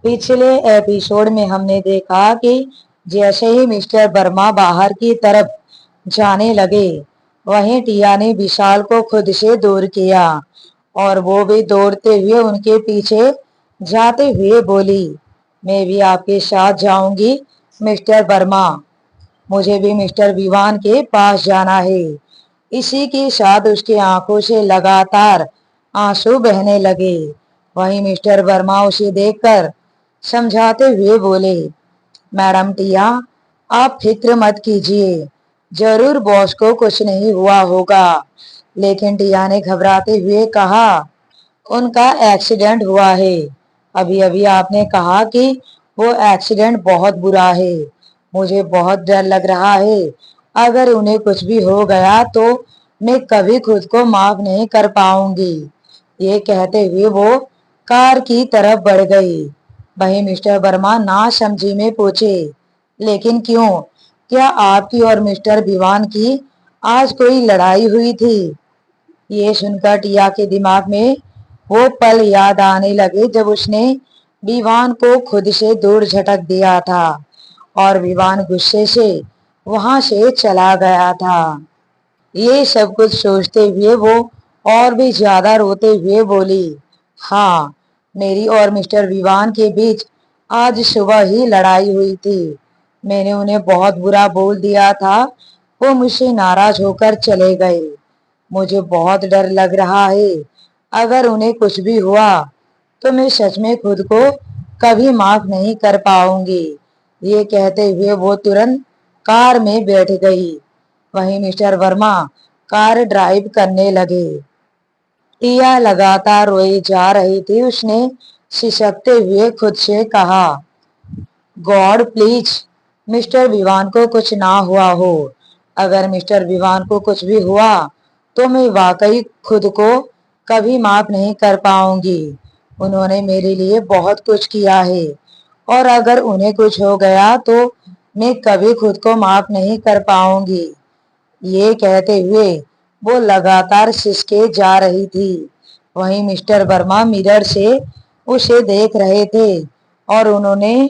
पिछले एपिसोड में हमने देखा कि जैसे ही मिस्टर वर्मा बाहर की तरफ जाने लगे, वहीं टिया ने विशाल को खुद से दूर किया और वो भी दौड़ते हुए उनके पीछे जाते हुए बोली, मैं भी आपके साथ जाऊंगी मिस्टर वर्मा। मुझे भी मिस्टर विवान के पास जाना है। इसी के साथ उसकी आंखों से लगातार आंसू बहने लगे। वहीं मिस्टर वर्मा उसे देखकर समझाते हुए बोले, मैडम टिया, आप फिक्र मत कीजिए, जरूर बॉस को कुछ नहीं हुआ होगा। लेकिन टिया ने घबराते हुए कहा, उनका एक्सीडेंट हुआ है। अभी अभी आपने कहा कि वो एक्सीडेंट बहुत बुरा है। मुझे बहुत डर लग रहा है, अगर उन्हें कुछ भी हो गया तो मैं कभी खुद को माफ नहीं कर पाऊंगी। ये कहते हुए वो कार की तरफ बढ़ गई। वहीं मिस्टर वर्मा ना समझी में पूछे, लेकिन क्यों? क्या आपकी और मिस्टर विवान की आज कोई लड़ाई हुई थी? ये सुनकर टिया के दिमाग में वो पल याद आने लगे जब उसने विवान को खुद से दूर झटक दिया था और विवान गुस्से से वहां से चला गया था। ये सब कुछ सोचते हुए वो और भी ज्यादा रोते हुए बोली, हाँ, मेरी और मिस्टर विवान के बीच आज सुबह ही लड़ाई हुई थी। मैंने उन्हें बहुत बुरा बोल दिया था। वो मुझसे नाराज होकर चले गए। मुझे बहुत डर लग रहा है, अगर उन्हें कुछ भी हुआ तो मैं सच में खुद को कभी माफ नहीं कर पाऊंगी। ये कहते हुए वो तुरंत कार में बैठ गई। वहीं मिस्टर वर्मा कार ड्राइव करने लगे। टिया लगातार रोई जा रही थी। उसने सिसकते हुए खुद से कहा, गॉड प्लीज, मिस्टर विवान को कुछ ना हुआ हो। अगर मिस्टर विवान को कुछ भी हुआ तो मैं वाकई खुद को कभी माफ नहीं कर पाऊंगी। उन्होंने मेरे लिए बहुत कुछ किया है और अगर उन्हें कुछ हो गया तो मैं कभी खुद को माफ नहीं कर पाऊंगी। ये कहते हुए वो लगातार सिसके जा रही थी। वहीं मिस्टर वर्मा मिरर से उसे देख रहे थे और उन्होंने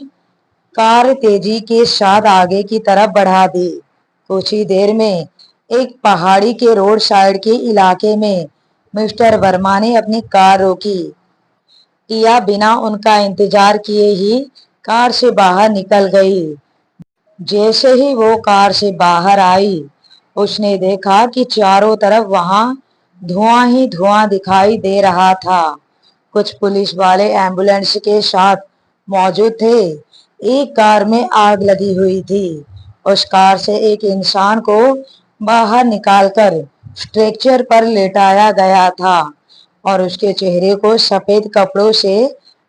कार तेजी के साथ आगे की तरफ बढ़ा दी। कुछ ही देर में एक पहाड़ी के रोड साइड के इलाके में मिस्टर वर्मा ने अपनी कार रोकी। टिया बिना उनका इंतजार किए ही कार से बाहर निकल गई। जैसे ही वो कार से बाहर आई, उसने देखा कि चारों तरफ वहां धुआं ही धुआं दिखाई दे रहा था। कुछ पुलिस वाले एम्बुलेंस के साथ मौजूद थे। एक कार में आग लगी हुई थी। उस कार से एक इंसान को बाहर निकालकर स्ट्रेचर पर लेटाया गया था और उसके चेहरे को सफेद कपड़ों से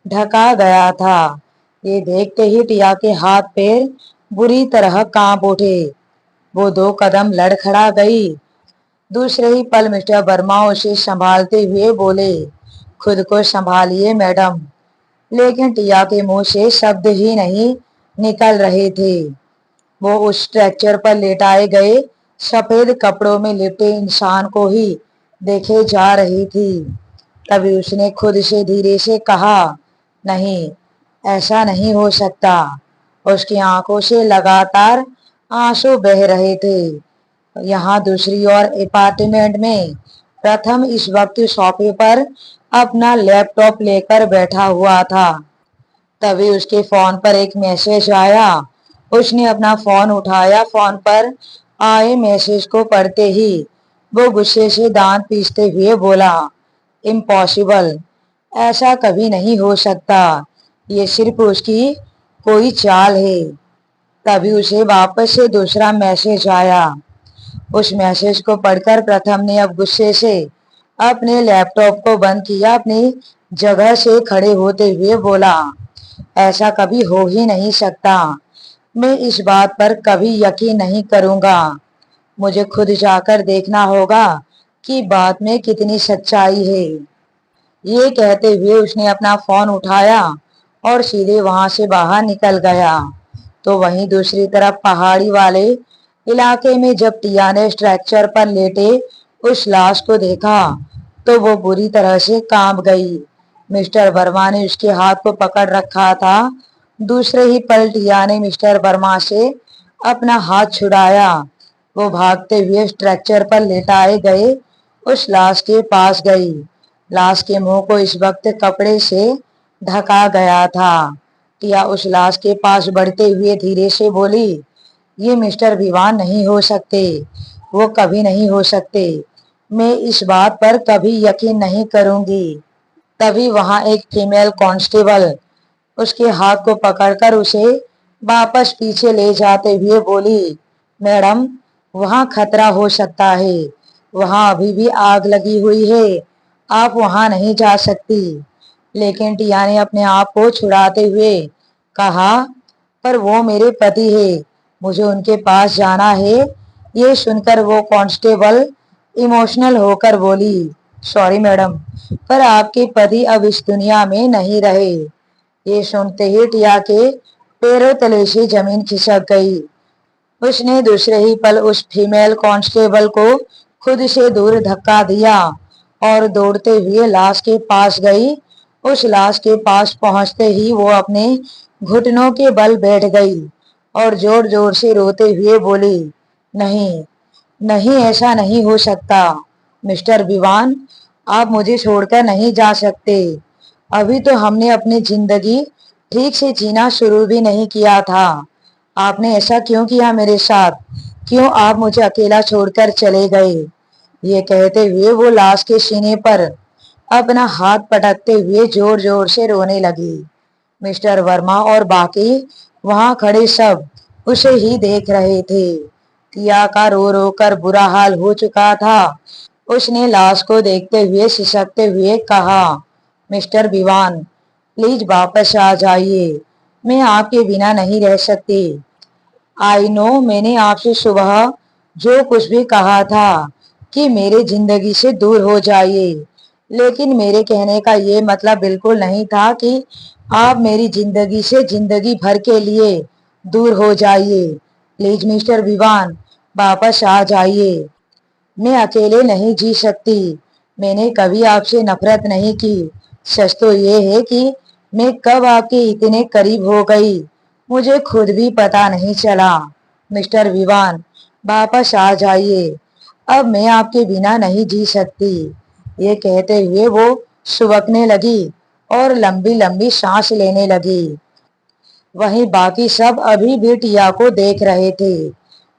ढका गया था। ये देखते ही टिया के हाथ पैर बुरी तरह कांप उठे। वो दो कदम लड़खड़ा गई। दूसरे ही पल मिस्टर वर्मा उसे संभालते हुए बोले, खुद को संभालिए मैडम। लेकिन टिया के मुंह से शब्द ही नहीं निकल रहे थे। वो उस स्ट्रेचर पर लेटाए गए सफेद कपड़ों में लिपटे इंसान को ही देखे जा रही थी। तभी उसने खुद से धीरे से कहा, नहीं, ऐसा नहीं हो सकता। उसकी आंखों से लगातार आंसू बह रहे थे। यहाँ दूसरी ओर अपार्टमेंट में प्रथम इस वक्त सोफे पर अपना लैपटॉप लेकर बैठा हुआ था। तभी उसके फोन पर एक मैसेज आया। उसने अपना फोन उठाया। फोन पर आए मैसेज को पढ़ते ही वो गुस्से से दांत पीसते हुए बोला, इम्पॉसिबल, ऐसा कभी नहीं हो सकता। ये सिर्फ उसकी कोई चाल है। तभी उसे वापस से दूसरा मैसेज आया। उस मैसेज को पढ़कर प्रथम ने अब गुस्से से अपने लैपटॉप को बंद किया। अपनी जगह से खड़े होते हुए बोला, ऐसा कभी हो ही नहीं सकता। मैं इस बात पर कभी यकीन नहीं करूंगा। मुझे खुद जाकर देखना होगा कि बात में कितनी सच्चाई है। ये कहते हुए उसने अपना फोन उठाया और सीधे वहां से बाहर निकल गया। तो वहीं दूसरी तरफ पहाड़ी वाले इलाके में जब टिया ने स्ट्रेचर पर लेटे उस लाश को देखा तो वो बुरी तरह से कांप गई। मिस्टर वर्मा ने उसके हाथ को पकड़ रखा था। दूसरे ही पल टिया ने मिस्टर वर्मा से अपना हाथ छुड़ाया। वो भागते हुए स्ट्रेचर पर लेटाए गए उस लाश के पास गई। लाश के मुंह को इस वक्त कपड़े से ढका गया था। टिया उस लाश के पास बढ़ते हुए धीरे से बोली, ये मिस्टर विवान नहीं हो सकते, वो कभी नहीं हो सकते। मैं इस बात पर कभी यकीन नहीं करूंगी। तभी वहां एक फीमेल कांस्टेबल उसके हाथ को पकड़कर उसे वापस पीछे ले जाते हुए बोली, मैडम, वहां खतरा हो सकता है, वहां अभी भी आग लगी हुई है, आप वहां नहीं जा सकती। लेकिन टिया ने अपने आप को छुड़ाते हुए कहा, पर वो मेरे पति है, मुझे उनके पास जाना है। ये सुनकर वो कांस्टेबल इमोशनल होकर बोली, सॉरी मैडम, पर आपके पति अब इस दुनिया में नहीं रहे। ये सुनते ही टिया के पैरों तले से जमीन खिसक गई। उसने दूसरे ही पल उस फीमेल कांस्टेबल को खुद से दूर धक्का दिया और दौड़ते हुए लाश के पास गई। उस लाश के पास पहुंचते ही वो अपने घुटनों के बल बैठ गई और जोर जोर से रोते हुए बोली, नहीं, नहीं, ऐसा नहीं हो सकता। मिस्टर विवान, आप मुझे छोड़कर नहीं जा सकते। अभी तो हमने अपनी जिंदगी ठीक से जीना शुरू भी नहीं किया था। आपने ऐसा क्यों किया मेरे साथ? क्यों आप मुझे अकेला छोड़कर चले गए? ये कहते हुए वो लाश के सीने पर अपना हाथ पटकते हुए जोर जोर से रोने लगी। मिस्टर वर्मा और बाकी वहां खड़े सब उसे ही देख रहे थे। टिया का रो रो कर बुरा हाल हो चुका था। उसने लाश को देखते हुए सिसकते हुए कहा, मिस्टर विवान, प्लीज वापस आ जाइए, मैं आपके बिना नहीं रह सकती। आई नो, मैंने आपसे सुबह जो कुछ भी कहा था कि मेरे जिंदगी से दूर हो जाइए, लेकिन मेरे कहने का ये मतलब बिल्कुल नहीं था कि आप मेरी जिंदगी से जिंदगी भर के लिए दूर हो जाइए। प्लीज मिस्टर विवान, वापस आ जाइए, मैं अकेले नहीं जी सकती। मैंने कभी आपसे नफरत नहीं की। सच तो ये है कि मैं कब आपके इतने करीब हो गई, मुझे खुद भी पता नहीं चला। मिस्टर विवान, वापस आ जाइए, अब मैं आपके बिना नहीं जी सकती। ये कहते हुए वो सुबकने लगी और लंबी लंबी सांस लेने लगी। वहीं बाकी सब अभी भी टिया को देख रहे थे।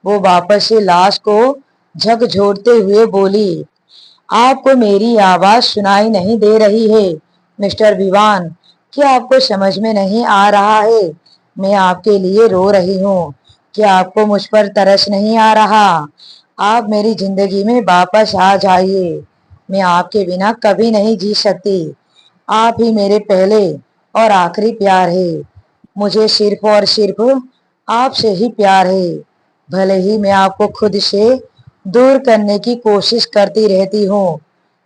वो वापस से लाश को झकझोरते हुए बोली, आपको मेरी आवाज सुनाई नहीं दे रही है मिस्टर विवान? क्या आपको समझ में नहीं आ रहा है? मैं आपके लिए रो रही हूँ। क्या आपको मुझ पर तरस नहीं आ रहा? आप मेरी जिंदगी में वापस आ जाइए, मैं आपके बिना कभी नहीं जी सकती। आप ही मेरे पहले और आखिरी प्यार है। मुझे सिर्फ और सिर्फ आपसे ही प्यार है। भले ही मैं आपको खुद से दूर करने की कोशिश करती रहती हूँ,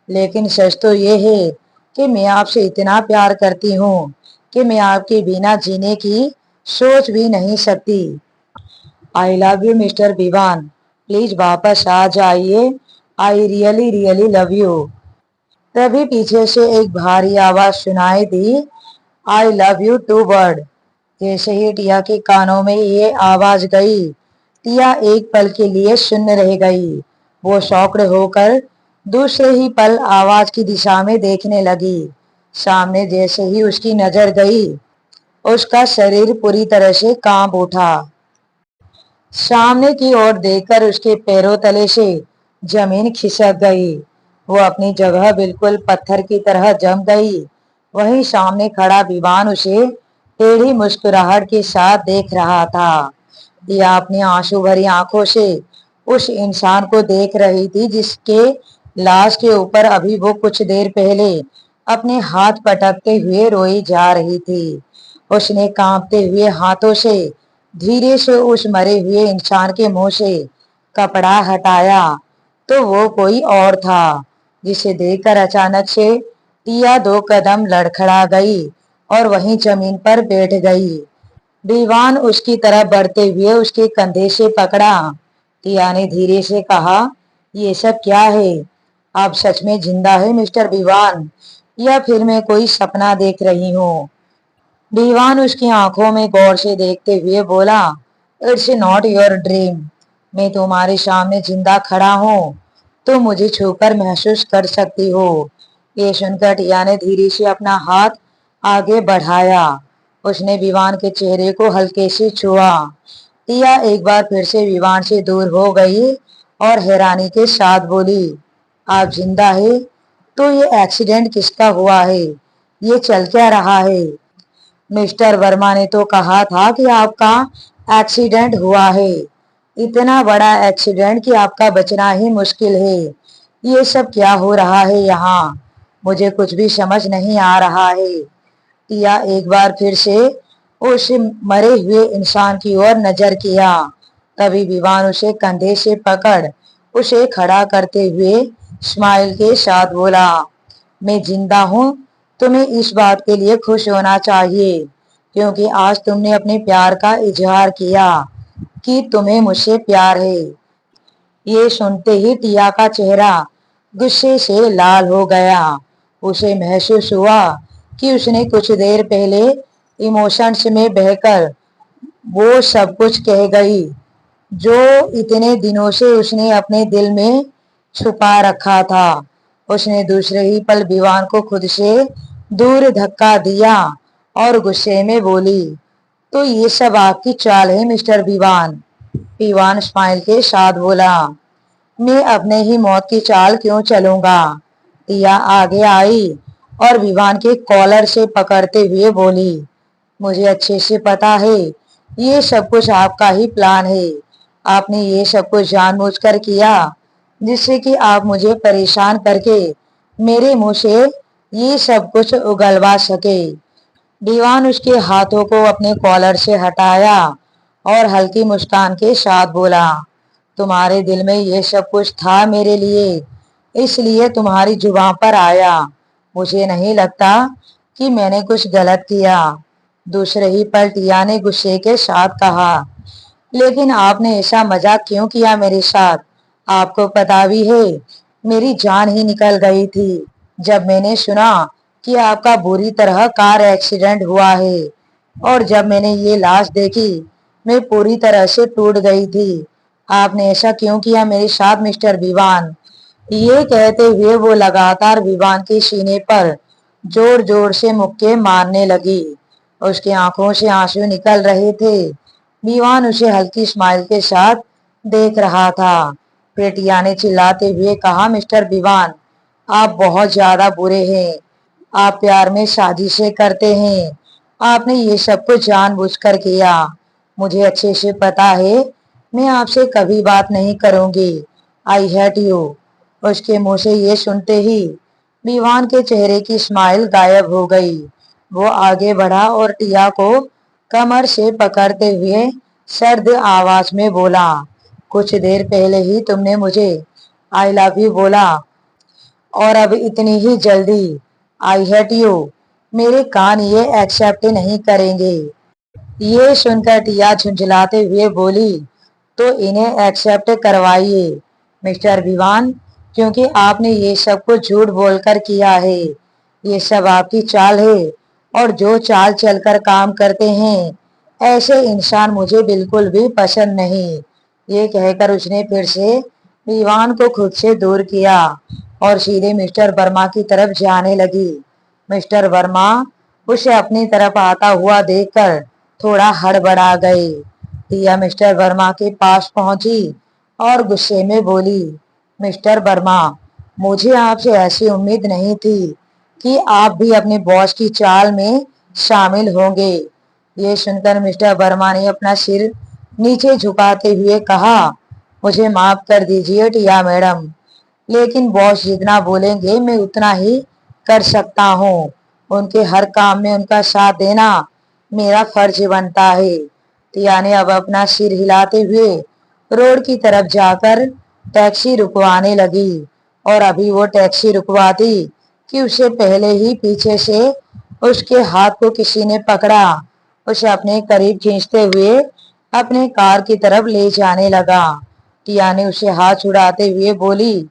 लेकिन सच तो ये है कि मैं आपसे इतना प्यार करती हूँ कि मैं आपके बिना जीने की सोच भी नहीं सकती। I love you mister Vivaan, please वापस आ जाइए। I really really love you. तभी पीछे से एक भारी आवाज सुनाई दी, I love you too word. जैसे ही टिया के कानों में ये आवाज गई, टिया एक पल के लिए शून्य रह गई। वो शॉक्ड होकर दूसरे ही पल आवाज की दिशा में देखने लगी। सामने जैसे ही उसकी नजर गई, उसका शरीर पूरी तरह से कांप उठा। सामने की ओर देखकर उसके पैरों तले से जमीन खिसक गई। वो अपनी जगह बिल्कुल पत्थर की तरह जम गई। वहीं सामने खड़ा विवान उसे टेढ़ी मुस्कुराहट के साथ देख रहा था। दिया अपनी आंसू भरी आंखों से उस इंसान को देख रही थी जिसके लाश के ऊपर अभी वो कुछ देर पहले अपने हाथ पटकते हुए रोई जा रही थी। उसने कांपते हुए हाथों से धीरे से उस मरे हुए इंसान के मुंह से कपड़ा हटाया तो वो कोई और था, जिसे देखकर अचानक से टिया दो कदम लड़खड़ा गई और वहीं जमीन पर बैठ गई। दीवान उसकी तरफ बढ़ते हुए उसके कंधे से पकड़ा। टिया ने धीरे से कहा, ये सब क्या है? आप सच में जिंदा है मिस्टर विवान? या फिर मैं कोई सपना देख रही हूँ। दीवान उसकी आंखों में गौर से देखते हुए बोला, इट्स नॉट योर ड्रीम। मैं तुम्हारे सामने जिंदा खड़ा हूँ, तो मुझे छूकर महसूस कर सकती हो। ये सुनकर टिया ने धीरे से अपना हाथ आगे बढ़ाया। उसने विवान के चेहरे को हल्के से छुआ। टिया एक बार फिर से विवान से दूर हो गई और हैरानी के साथ बोली, आप जिंदा है? तो ये एक्सीडेंट किसका हुआ है? ये चल क्या रहा है? मिस्टर वर्मा ने तो कहा था कि आपका एक्सीडेंट हुआ है। इतना बड़ा एक्सीडेंट कि आपका बचना ही मुश्किल है। ये सब क्या हो रहा है यहाँ? मुझे कुछ भी समझ नहीं आ रहा है। टिया एक बार फिर से उस मरे हुए इंसान की ओर नजर किया। तभी विवान उसे कंधे से पकड़ उसे खड़ा करते हुए स्माइल के साथ बोला, मैं जिंदा हूँ। तुम्हें इस बात के लिए खुश होना चाहिए, क्योंकि आज तुमने अपने प्यार का इजहार किया कि तुम्हें मुझसे प्यार है। ये सुनते ही टिया का चेहरा गुस्से से लाल हो गया। उसे महसूस हुआ कि उसने कुछ देर पहले इमोशंस में बहकर वो सब कुछ कह गई जो इतने दिनों से उसने अपने दिल में छुपा रखा था। उसने दूसरे ही पल विवान को खुद से दूर धक्का दिया और गुस्से में बोली, तो ये सब आपकी चाल है मिस्टर विवान? विवान स्माइल के साथ बोला, मैं अपने ही मौत की चाल क्यों चलूंगा? टिया आगे आई और विवान के कॉलर से पकड़ते हुए बोली, मुझे अच्छे से पता है ये सब कुछ आपका ही प्लान है। आपने ये सब कुछ जानबूझकर किया, जिससे कि आप मुझे परेशान करके मेरे मुंह से ये सब कुछ उगलवा सके। दीवान उसके हाथों को अपने कॉलर से हटाया और हल्की मुस्कान के साथ बोला, तुम्हारे दिल में ये सब कुछ था मेरे लिए, इसलिए तुम्हारी जुबान पर आया। मुझे नहीं लगता कि मैंने कुछ गलत किया। दूसरे ही पल टिया ने गुस्से के साथ कहा, लेकिन आपने ऐसा मजाक क्यों किया मेरे साथ? आपको पता भी है मेरी जान ही निकल गई थी जब मैंने सुना कि आपका बुरी तरह कार एक्सीडेंट हुआ है। और जब मैंने ये लाश देखी, मैं पूरी तरह से टूट गई थी। आपने ऐसा क्यों किया मेरे साथ मिस्टर विवान? ये कहते हुए वो लगातार विवान के सीने पर जोर जोर से मुक्के मारने लगी। उसकी आंखों से आंसू निकल रहे थे। विवान उसे हल्की स्माइल के साथ देख रहा था। पेटिया ने चिल्लाते हुए कहा, मिस्टर विवान, आप बहुत ज्यादा बुरे हैं। आप प्यार में साजिशें करते हैं। आपने ये सब कुछ जानबूझकर किया। मुझे अच्छे से पता है मैं आपसे कभी बात नहीं करूंगी। I hate you. उसके मुंह से ये सुनते ही विवान के चेहरे की स्माइल गायब हो गई। वो आगे बढ़ा और टिया को कमर से पकड़ते हुए सर्द आवाज में बोला, कुछ देर पहले ही तुमने मुझे आई लव यू बोला और अब इतनी ही जल्दी आई हेट यू। मेरे कान ये एक्सेप्ट नहीं करेंगे। ये सुनकर टिया झुंझलाते हुए बोली, तो इन्हें एक्सेप्ट करवाइए मिस्टर विवान, क्योंकि आपने ये सब कुछ झूठ बोलकर किया है। ये सब आपकी चाल है और जो चाल चलकर काम करते हैं ऐसे इंसान मुझे बिल्कुल भी पसंद नहीं। ये कहकर उसने फिर से विवान को खुद से दूर किया और सीधे मिस्टर वर्मा की तरफ जाने लगी। मिस्टर वर्मा उसे अपनी तरफ आता हुआ देखकर थोड़ा हड़बड़ा गए। टिया मिस्टर वर्मा के पास पहुंची और गुस्से में बोली, मिस्टर वर्मा, मुझे आपसे ऐसी उम्मीद नहीं थी कि आप भी अपने बॉस की चाल में शामिल होंगे। ये सुनकर मिस्टर वर्मा ने अपना सिर नीचे झुकाते हुए कहा, मुझे माफ कर दीजिए टिया मैडम, लेकिन बॉस जितना बोलेंगे मैं उतना ही कर सकता हूँ। उनके हर काम में उनका साथ देना मेरा फर्ज बनता है। टिया ने अब अपना सिर हिलाते हुए रोड की तरफ जाकर टैक्सी रुकवाने लगी और अभी वो टैक्सी रुकवाती कि उसे पहले ही पीछे से उसके हाथ को किसी ने पकड़ा। उसे अपने करीब खींचते हुए अपने कार की तरफ ले जाने लगा। टिया ने उसे हाथ छुड़ाते हुए बोली,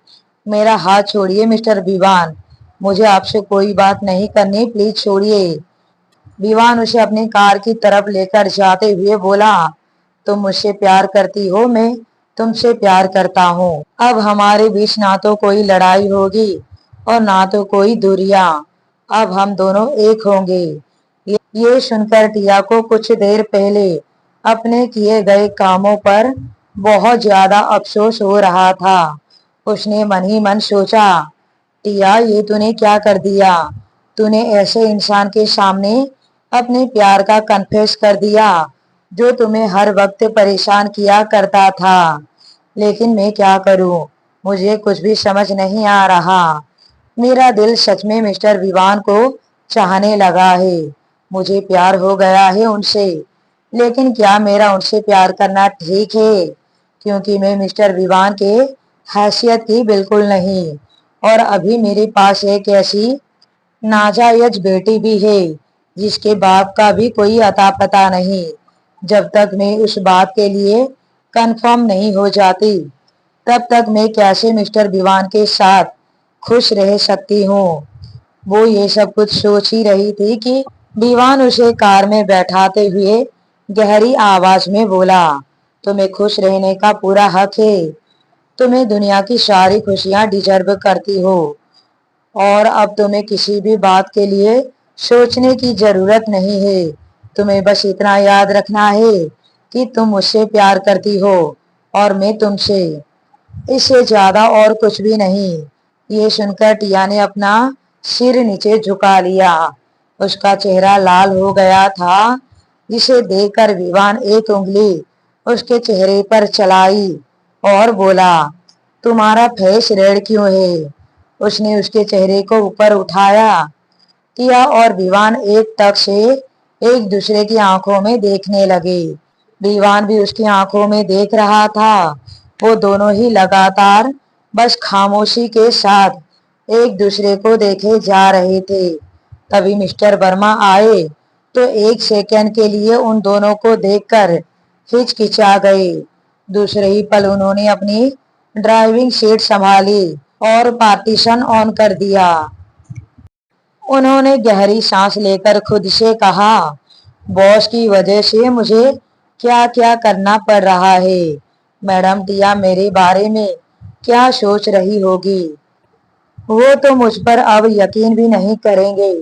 मेरा हाथ छोड़िए मिस्टर विवान, मुझे आपसे कोई बात नहीं करनी, प्लीज छोड़िए। विवान उसे अपनी कार की तरफ लेकर जाते हुए बोला, तुम मुझसे प्यार करती हो, मैं तुमसे प्यार करता हूँ। अब हमारे बीच ना तो कोई लड़ाई होगी और ना तो कोई दूरियां। अब हम दोनों एक होंगे। ये सुनकर टिया को कुछ देर पहले अपने किए गए कामों पर बहुत ज्यादा अफसोस हो रहा था। उसने मन ही मन सोचा, टिया ये तूने क्या कर दिया? तूने ऐसे इंसान के सामने अपने प्यार का कन्फेस कर दिया जो तुम्हें हर वक्त परेशान किया करता था। लेकिन मैं क्या करूं, मुझे कुछ भी समझ नहीं आ रहा। मेरा दिल सच में मिस्टर विवान को चाहने लगा है। मुझे प्यार हो गया है उनसे। लेकिन क्या मेरा उनसे प्यार करना ठीक है? क्योंकि मैं मिस्टर विवान के हैसियत की बिल्कुल नहीं। और अभी मेरे पास एक ऐसी नाजायज बेटी भी है जिसके बाप का भी कोई अता पता नहीं। जब तक मैं उस बात के लिए कंफर्म नहीं हो जाती, तब तक मैं कैसे मिस्टर विवान के साथ खुश रह सकती हूँ। वो ये सब कुछ सोच ही रही थी कि विवान उसे कार में बैठाते हुए गहरी आवाज में बोला, तुम्हें खुश रहने का पूरा हक है। तुम्हें दुनिया की सारी खुशियां डिजर्व करती हो और अब तुम्हें किसी भी बात के लिए सोचने की जरूरत नहीं है। तुम्हें बस इतना याद रखना है कि तुम मुझसे प्यार करती हो और मैं तुमसे। इससे ज्यादा और कुछ भी नहीं। ये सुनकर टिया ने अपना सिर नीचे झुका लिया। उसका चेहरा लाल हो गया था, जिसे देखकर विवान एक उंगली उसके चेहरे पर चलाई और बोला, तुम्हारा फेस रेड क्यों है? उसने उसके चेहरे को ऊपर उठाया। टिया और विवान एक टक से एक दूसरे की आंखों में देखने लगे। विवान भी उसकी आंखों में देख रहा था। वो दोनों ही लगातार बस खामोशी के साथ एक दूसरे को देखे जा रहे थे। तभी मिस्टर वर्मा आए तो एक सेकंड के लिए उन दोनों को देखकर हिचकिचा गए। दूसरे ही पल उन्होंने अपनी ड्राइविंग सीट संभाली और पार्टीशन ऑन कर दिया। उन्होंने गहरी सांस लेकर खुद से कहा, बॉस की वजह से मुझे क्या क्या करना पड़ रहा है। मैडम टिया मेरे बारे में क्या सोच रही होगी? वो तो मुझ पर अब यकीन भी नहीं करेंगे।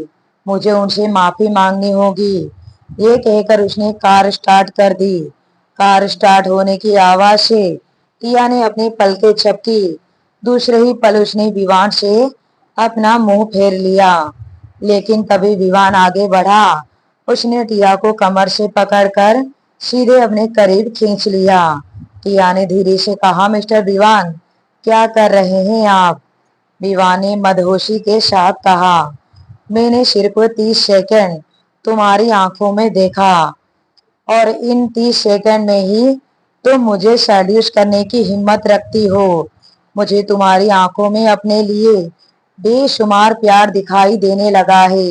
मुझे उनसे माफी मांगनी होगी। ये कहकर उसने कार स्टार्ट कर दी। कार स्टार्ट होने की आवाज से टिया ने अपनी पलकें झपकी। दूसरे ही पल उसने विवान से अपना मुंह फेर लिया। लेकिन तभी विवान आगे बढ़ा। उसने टिया को कमर से पकड़कर सीधे अपने करीब खींच लिया। टिया ने धीरे से कहा, मिस्टर विवान क्या कर रहे हैं आप? विवान ने मदहोशी के साथ कहा, मैंने सिर्फ 30 सेकंड तुम्हारी आंखों में देखा और इन 30 सेकंड में ही तुम मुझे सेड्यूस करने की हिम्मत रखती हो। मुझे तुम्हारी आंखों में अपने लिए बेशुमार प्यार दिखाई देने लगा है।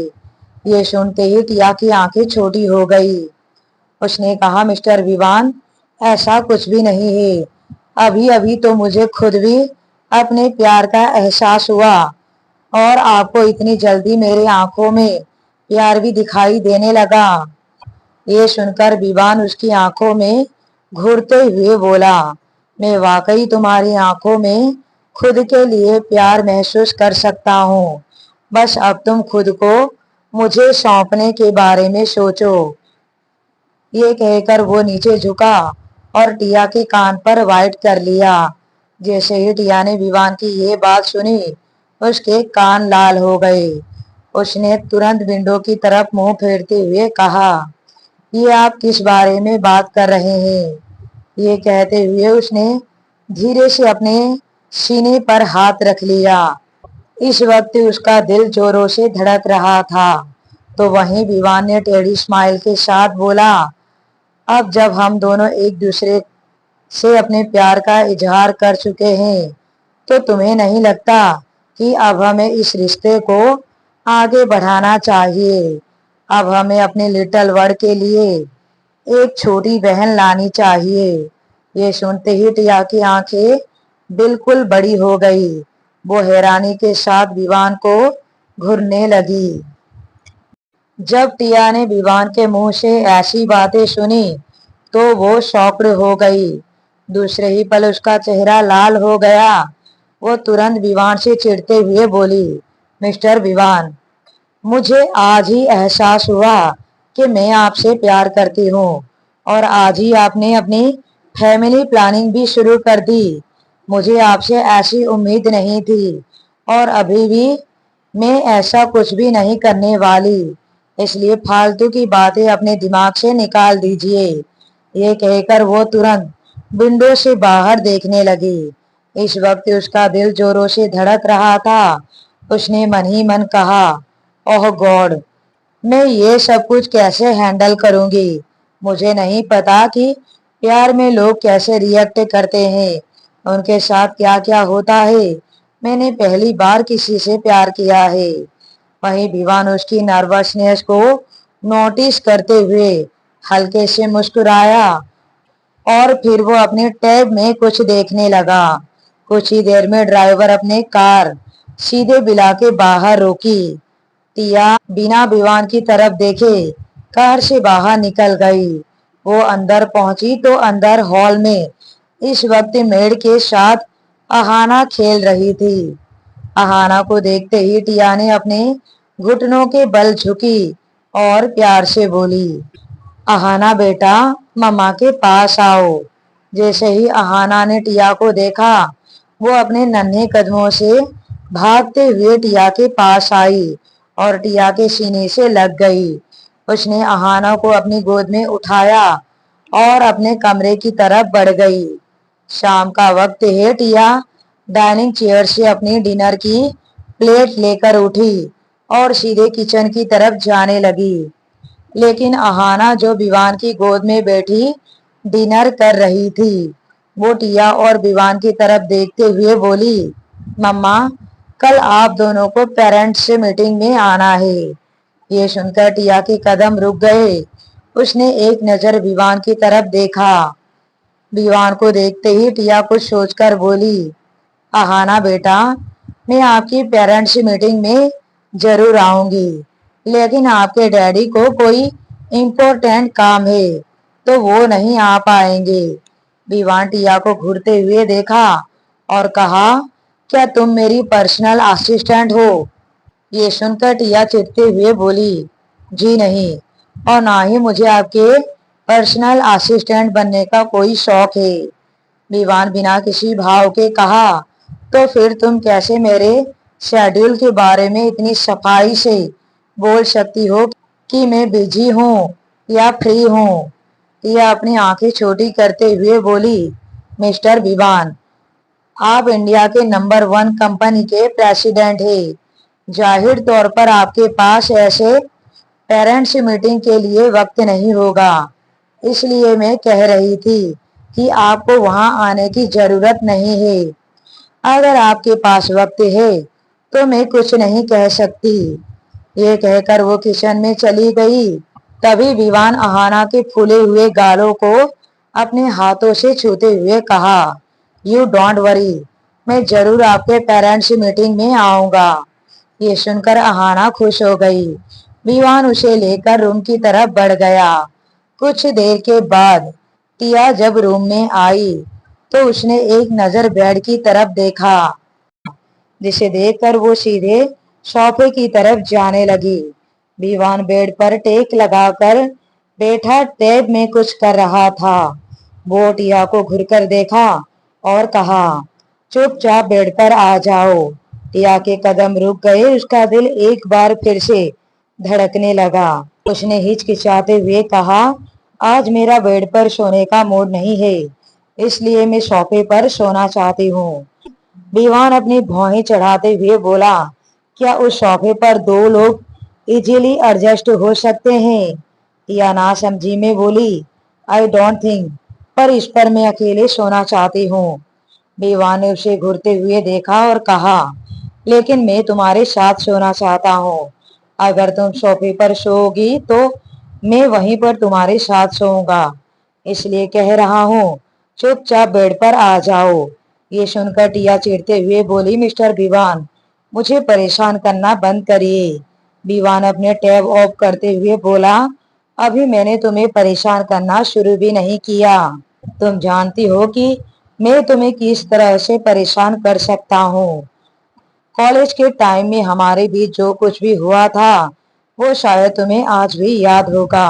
ये सुनते ही टिया की आंखें छोटी हो गई। उसने कहा, मिस्टर विवान ऐसा कुछ भी नहीं है। अभी अभी तो मुझे खुद भी अपने प्यार का एहसास हुआ और आपको इतनी जल्दी मेरे आंखों में प्यार भी दिखाई देने लगा। ये सुनकर विवान उसकी आंखों में घूरते हुए बोला, मैं वाकई तुम्हारी आंखों में खुद के लिए प्यार महसूस कर सकता हूँ। बस अब तुम खुद को मुझे सौंपने के बारे में सोचो। ये कहकर वो नीचे झुका और टिया के कान पर वाइट कर लिया। जैसे ही टिया ने विवान की ये बात सुनी, उसके कान लाल हो गए। उसने तुरंत विंडो की तरफ मुंह फेरते हुए कहा, ये आप किस बारे में बात कर रहे हैं? ये कहते हुए उसने धीरे से अपने सीने पर हाथ रख लिया। इस वक्त उसका दिल जोरों से धड़क रहा था। तो वहीं विवान ने टेढ़ी स्माइल के साथ बोला, अब जब हम दोनों एक दूसरे से अपने प्यार का इजहार कर चुके हैं, तो तुम्हें नहीं लगता कि अब हमें इस रिश्ते को आगे बढ़ाना चाहिए? अब हमें अपने लिटिल वर्ड के लिए एक छोटी बहन लानी चाहिए। ये सुनते ही टिया की आंखें बिल्कुल बड़ी हो गई। वो हैरानी के साथ विवान को घुरने लगी। जब टिया ने विवान के मुंह से ऐसी बातें सुनी तो वो शॉक्ड हो गई। दूसरे ही पल उसका चेहरा लाल हो गया। वो तुरंत विवान से चिढ़ते हुए बोली, मिस्टर विवान, मुझे आज ही एहसास हुआ कि मैं आपसे प्यार करती हूँ और आज ही आपने अपनी फैमिली प्लानिंग भी शुरू कर दी। मुझे आपसे ऐसी उम्मीद नहीं थी और अभी भी मैं ऐसा कुछ भी नहीं करने वाली। इसलिए फालतू की बातें अपने दिमाग से निकाल दीजिए। ये कहकर वो तुरंत विंडो से बाहर देखने लगी। इस वक्त उसका दिल जोरों से धड़क रहा था। उसने मन ही मन कहा, ओह गॉड, मैं ये सब कुछ कैसे हैंडल करूंगी। मुझे नहीं पता कि प्यार में लोग कैसे रिएक्ट करते हैं, उनके साथ क्या क्या होता है। मैंने पहली बार किसी से प्यार किया है। वहीं विवान उसकी नर्वसनेस को नोटिस करते हुए हल्के से मुस्कुराया और फिर वो अपने टैब में कुछ देखने लगा। कुछ ही देर में ड्राइवर अपने कार सीधे बिला के बाहर रोकी। टिया बिना विवान की तरफ देखे कार से बाहर निकल गई। वो अंदर पहुंची तो अंदर हॉल में इस वक्त मेड के साथ अहाना खेल रही थी। अहाना को देखते ही टिया ने अपने घुटनों के बल झुकी और प्यार से बोली, अहाना बेटा, मम्मा के पास आओ। जैसे ही अहाना ने टिया को देखा, वो अपने नन्हे कदमों से भागते हुए टिया के पास आई और टिया के सीने से लग गई। उसने अहाना को अपनी गोद में उठाया और अपने कमरे की तरफ बढ़ गई। शाम का वक्त है। टिया डाइनिंग चेयर से अपनी डिनर की प्लेट लेकर उठी और सीधे किचन की तरफ जाने लगी। लेकिन अहाना, जो विवान की गोद में बैठी डिनर कर रही थी, वो टिया और विवान की तरफ देखते हुए बोली, मम्मा, कल आप दोनों को पेरेंट्स मीटिंग में आना है। ये सुनकर टिया के कदम रुक गए। उसने एक नजर विवान की तरफ देखा। विवान को देखते ही टिया कुछ सोचकर बोली, अहाना बेटा, मैं आपकी पेरेंट्स मीटिंग में जरूर आऊंगी, लेकिन आपके डैडी को कोई इम्पोर्टेंट काम है तो वो नहीं आ पाएंगे। विवान टिया को घूरते हुए देखा और कहा, क्या तुम मेरी पर्सनल असिस्टेंट हो? ये सुनकर टिया चिढ़ते हुए बोली, जी नहीं, और ना ही मुझे आपके पर्सनल असिस्टेंट बनने का कोई शौक है। विवान बिना किसी भाव के कहा, तो फिर तुम कैसे मेरे शेड्यूल के बारे में इतनी सफाई से बोल सकती हो कि मैं बिजी हूँ या फ्री हूँ? टिया अपनी आंखें छोटी करते हुए बोली, मिस्टर विवान, आप इंडिया के नंबर 1 कंपनी के प्रेसिडेंट हैं। जाहिर तौर पर आपके पास ऐसे पेरेंट्स मीटिंग के लिए वक्त नहीं होगा। इसलिए मैं कह रही थी कि आपको वहां आने की जरूरत नहीं है। अगर आपके पास वक्त है तो मैं कुछ नहीं कह सकती। ये कहकर वो किचन में चली गई। तभी विवान अहाना के फूले हुए गालों को अपने हाथों से छूते हुए कहा, यू डोंट वरी, मैं जरूर आपके पेरेंट्स मीटिंग में आऊंगा। ये सुनकर अहाना खुश हो गई। विवान उसे लेकर रूम की तरफ बढ़ गया। कुछ देर के बाद टिया जब रूम में आई तो उसने एक नजर बेड की तरफ देखा, जिसे देखकर वो सीधे सोफे की तरफ जाने लगी। विवान बेड पर टेक लगाकर बैठा टैब में कुछ कर रहा था। वो टिया को घुरकर देखा और कहा, चुपचाप बेड पर आ जाओ। टिया के कदम रुक गए। उसका दिल एक बार फिर से धड़कने लगा। उसने हिचकिचाते हुए कहा, आज मेरा बेड पर सोने का मूड नहीं है, इसलिए मैं सोफे पर सोना चाहती हूँ। विवान अपनी भौहें चढ़ाते हुए बोला, क्या उस सोफे पर दो लोग इजीली एडजस्ट हो सकते हैं? टिया ना समझी में बोली, आई डोंट थिंक, पर इस पर मैं अकेले सोना चाहती हूँ। विवान ने उसे घूरते हुए देखा और कहा, लेकिन मैं तुम्हारे साथ सोना चाहता हूँ। अगर तुम सोफे पर सोओगी तो मैं वहीं पर तुम्हारे साथ सोऊंगा। इसलिए कह रहा हूँ, चुपचाप बेड पर आ जाओ। ये सुनकर टिया चिढ़ते हुए बोली, मिस्टर विवान, मुझे परेशान करना बंद करिए। विवान अपने टैब ऑफ करते हुए बोला, अभी मैंने तुम्हें परेशान करना शुरू भी नहीं किया। तुम जानती हो कि मैं तुम्हें किस तरह से परेशान कर सकता हूँ। कॉलेज के टाइम में हमारे बीच जो कुछ भी हुआ था वो शायद तुम्हें आज भी याद होगा।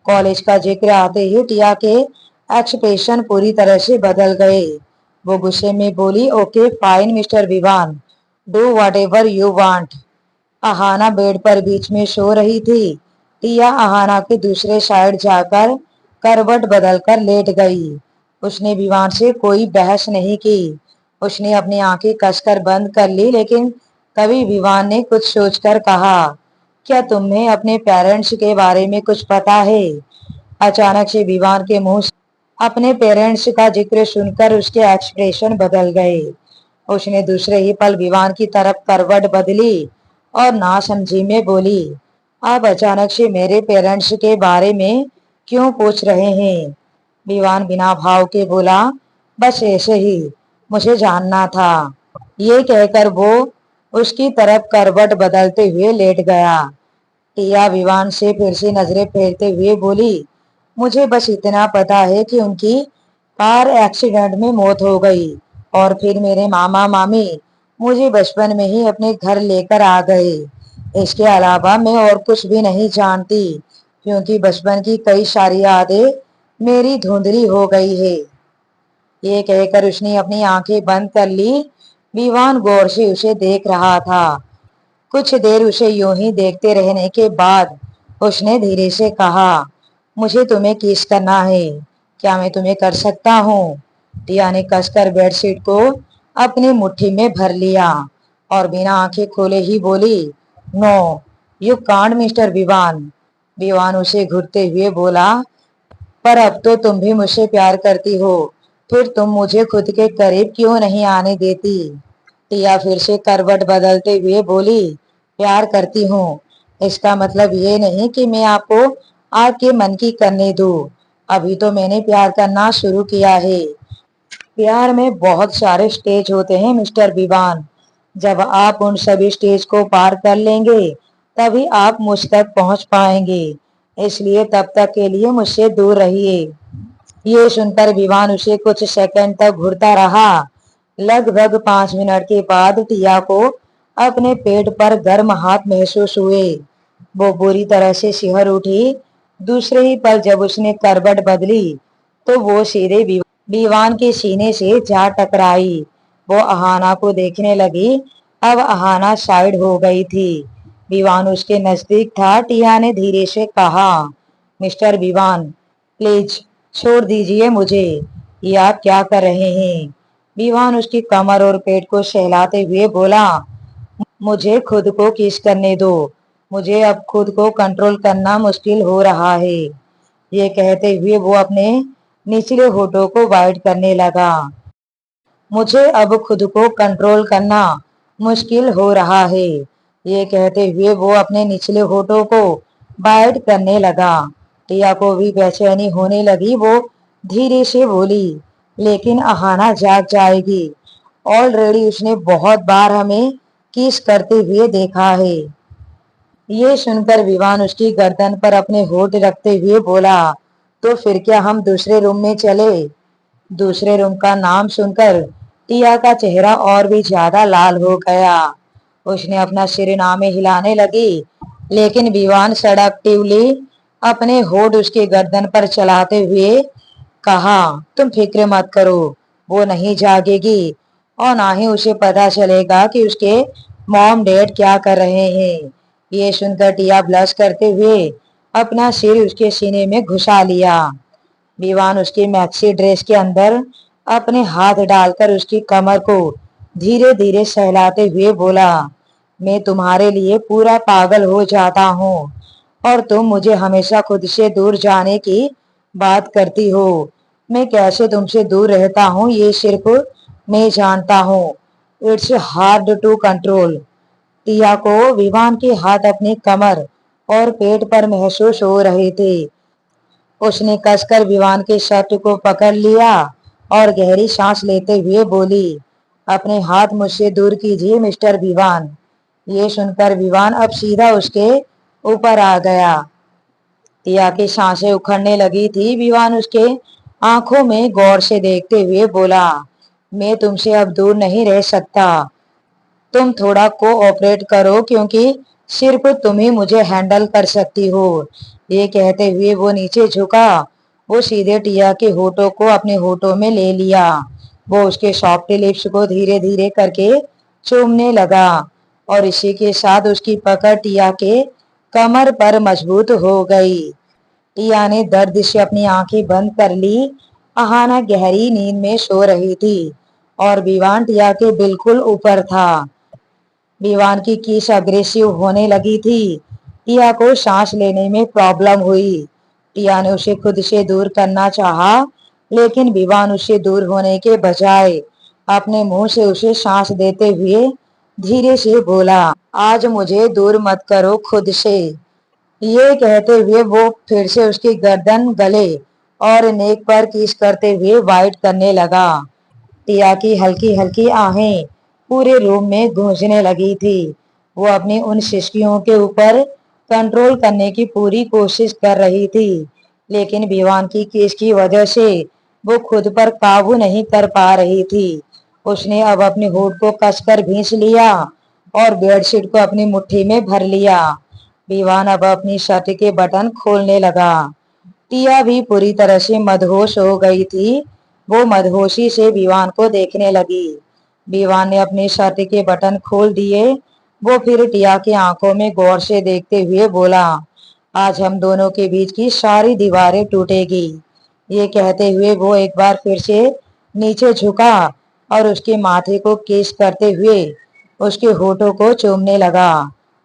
कॉलेज का जिक्र आते ही टिया के एक्सप्रेशन पूरी तरह से बदल गए। वो गुस्से में बोली, okay fine mister Vivan, do whatever you want. Ahana bed पर बीच में सो रही थी। टिया अहाना के दूसरे साइड जाकर करवट बदलकर लेट गई। उसने विवान से कोई बहस नहीं की। उसने अपनी आंखें कसकर बंद कर ली, लेकिन तभी विवान ने कुछ सोचकर कहा, क्या तुम्हें अपने पेरेंट्स के बारे में कुछ पता है? अचानक से विवान के मुंह से अपने पेरेंट्स का जिक्र सुनकर उसके एक्सप्रेशन बदल गए। उसने दूसरे ही पल विवान की तरफ करवट बदली और नासमझी में बोली, आप अचानक से मेरे पेरेंट्स के बारे में क्यों पूछ रहे हैं? विवान बिना भाव के बोला, बस ऐसे ही, मुझे जानना था। ये कहकर वो उसकी तरफ करवट बदलते हुए लेट गया। टिया विवान से फिर से नजरें फेरते हुए बोली, मुझे बस इतना पता है कि उनकी कार एक्सीडेंट में मौत हो गई और फिर मेरे मामा मामी मुझे बचपन में ही अपने घर लेकर आ गए। इसके अलावा मैं और कुछ भी नहीं जानती, क्योंकि बचपन की कई सारी यादें मेरी धुंधली हो गई है। ये कहकर उसने अपनी आंखें बंद कर ली। विवान गौर से उसे देख रहा था। कुछ देर उसे यूं ही देखते रहने के बाद उसने धीरे से कहा, मुझे तुम्हें किस करना है, क्या मैं तुम्हें कर सकता हूँ? टिया ने कसकर बेडशीट को अपनी मुट्ठी में भर लिया और बिना आंखें खोले ही बोली, no you can't mister Vivan. Vivan उसे घुरते हुए बोला, पर अब तो तुम भी मुझसे प्यार करती हो, फिर तुम मुझे खुद के करीब क्यों नहीं आने देती? टिया फिर से करवट बदलते हुए बोली, प्यार करती हूँ इसका मतलब ये नहीं कि मैं आपको आपके मन की करने दूं। अभी तो मैंने प्यार करना शुरू किया है। प्यार में बहुत सारे स्टेज होते हैं मिस्टर विवान। जब आप उन सभी स्टेज को पार कर लेंगे तभी आप मुझ तक पहुंच पाएंगे। इसलिए तब तक के लिए मुझसे दूर रहिए। ये सुनकर विवान उसे कुछ सेकंड तक घूरता रहा। लगभग 5 मिनट के बाद टिया को अपने पेट पर गर्म हाथ महसूस हुए। वो बुरी तरह से सिहर उठी। दूसरे ही पल जब उसने करवट बदली तो वो सीधे विवान के सीने से जा टकराई। वो अहाना को देखने लगी। अब अहाना साइड हो गई थी। विवान उसके नजदीक था। टिया ने धीरे से कहा, मिस्टर विवान प्लीज छोड़ दीजिए मुझे, ये आप क्या कर रहे हैं? विवान उसकी कमर और पेट को सहलाते हुए बोला, मुझे खुद को किस करने दो, मुझे अब खुद को कंट्रोल करना मुश्किल हो रहा है। ये कहते हुए वो अपने निचले होठों को बाइट करने लगा। मुझे अब खुद को कंट्रोल करना मुश्किल हो रहा है। ये कहते हुए वो अपने निचले होठों को बाइट करने लगा। टिया को भी बेचैनी होने लगी। वो धीरे से बोली, लेकिन अहाना जाग जाएगी। ऑलरेडी उसने बहुत बार हमें किस करते हुए देखा है। ये सुनकर विवान उसकी गर्दन पर अपने होठ रखते हुए बोला, तो फिर क्या हम दूसरे रूम में चले? दूसरे रूम का नाम सुनकर टिया का चेहरा और भी ज्यादा लाल हो गया। उसने अपना सिर नामे हिलाने लगी, लेकिन विवान सडक्टिवली अपने होठ उसके गर्दन पर चलाते हुए कहा, तुम फिक्र मत करो, वो नहीं जागेगी और ना ही उसे पता चलेगा कि उसके मॉम डैड क्या कर रहे हैं। ये सुनकर टिया ब्लश करते हुए अपना सिर उसके सीने में घुसा लिया। विवान उसकी मैक्सी ड्रेस के अंदर अपने हाथ डालकर उसकी कमर को धीरे धीरे सहलाते हुए बोला, मैं तुम्हारे लिए पूरा पागल हो जाता हूँ और तुम मुझे हमेशा खुद से दूर जाने की बात करती हो। मैं कैसे तुमसे दूर रहता हूँ ये सिर्फ मैं जानता हूँ। It's hard to control. Tia को विवान के हाथ अपनी कमर और पेट पर महसूस हो रहे थे। उसने कसकर विवान के शर्ट को पकड़ लिया और गहरी सांस लेते हुए बोली, अपने हाथ मुझसे दूर कीजिए मिस्टर विवान। ये सुनकर विवान अब सीधा उसके ऊपर आ गया। टिया की सांसें उखड़ने लगी थी। विवान उसके आंखों में गौर से देखते हुए बोला, मैं तुमसे अब दूर नहीं रह सकता। तुम थोड़ा कोऑपरेट करो क्योंकि सिर्फ तुम ही मुझे हैंडल कर सकती हो। ये कहते हुए वो नीचे झुका। वो सीधे टिया के होठों को अपने होठों में ले लिया। वो उसके सॉफ्ट लिप्स को धीरे धीरे करके चूमने लगा और इसी के साथ उसकी पकड़ टिया के कमर पर मजबूत हो गई। टिया ने दर्द से अपनी आंखें बंद कर ली। अहाना गहरी नींद में सो रही थी और विवान टिया के बिल्कुल ऊपर था। विवान की किस अग्रेसिव होने लगी थी। टिया को सांस लेने में प्रॉब्लम हुई। टिया ने उसे खुद से दूर करना चाहा, लेकिन विवान उससे दूर होने के बजाय अपने मुंह से उसे सांस देते हुए धीरे से बोला, आज मुझे दूर मत करो खुद से। ये कहते हुए वो फिर से उसकी गर्दन, गले और नेक पर किस करते हुए वाइट करने लगा। टिया की हल्की हल्की आहें पूरे रूम में गूंजने लगी थी। वो अपनी उन सिसकियों के ऊपर कंट्रोल करने की पूरी कोशिश कर रही थी, लेकिन विवान की केस की वजह से वो खुद पर काबू नहीं कर पा रही थी। उसने अब अपने होठ को कसकर भींच लिया और बेडशीट को अपनी मुट्ठी में भर लिया। विवान अब अपनी शर्ट के बटन खोलने लगा। टिया भी पूरी तरह से मदहोश हो गई थी। वो मदहोशी से विवान को देखने लगी। विवान ने अपने शर्ट के बटन खोल दिए। वो फिर टिया की आंखों में गौर से देखते हुए बोला, आज हम दोनों के बीच की सारी दीवारें टूटेगी। ये कहते हुए वो एक बार फिर से नीचे झुका और उसके माथे को किस करते हुए उसके होठों को चूमने लगा।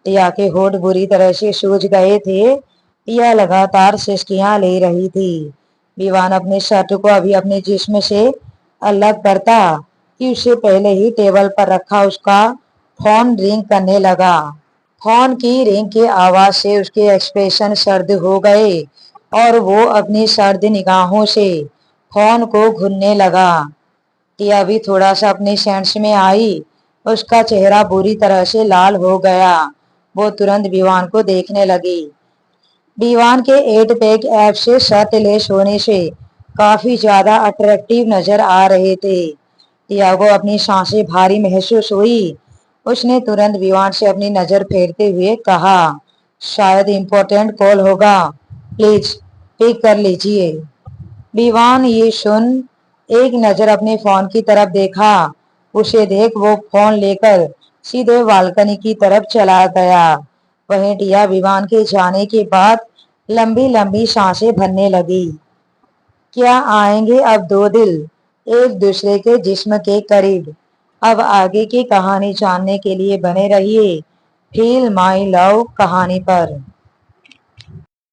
टिया के होठ बुरी तरह से सूज गए थे। टिया लगातार सिसकियां ले रही थी। विवान अपने शर्ट को अभी अपने जिस्म से अलग करता कि उससे पहले ही टेबल पर रखा उसका फोन रिंग करने लगा। फोन की रिंग की आवाज से उसके एक्सप्रेशन सर्द हो गए और वो अपनी सर्द निगाहों से फोन को घूरने लगा। टिया भी थोड़ा सा अपने सेंस में आई। उसका चेहरा बुरी तरह से लाल हो गया। वो तुरंत विवान को देखने लगी। विवान के 8 पैक ऐप से शर्ट लेस होने से काफी ज्यादा अट्रैक्टिव नजर आ रहे थे। टिया को अपनी सांसें भारी महसूस हुई। उसने तुरंत विवान से अपनी नजर फेरते हुए कहा, शायद इम्पोर्टेंट कॉल होगा, प्लीज पिक कर लीजिए। विवान ये सुन एक नजर अपने फोन की तरफ देखा। उसे देख वो फोन लेकर सीधे बालकनी की तरफ चला गया। वहीं टिया विवान के जाने के बाद लंबी लंबी सांसें भरने लगी। क्या आएंगे अब दो दिल एक दूसरे के जिस्म के करीब। अब आगे की कहानी जानने के लिए बने रहिए फील माई लव कहानी पर।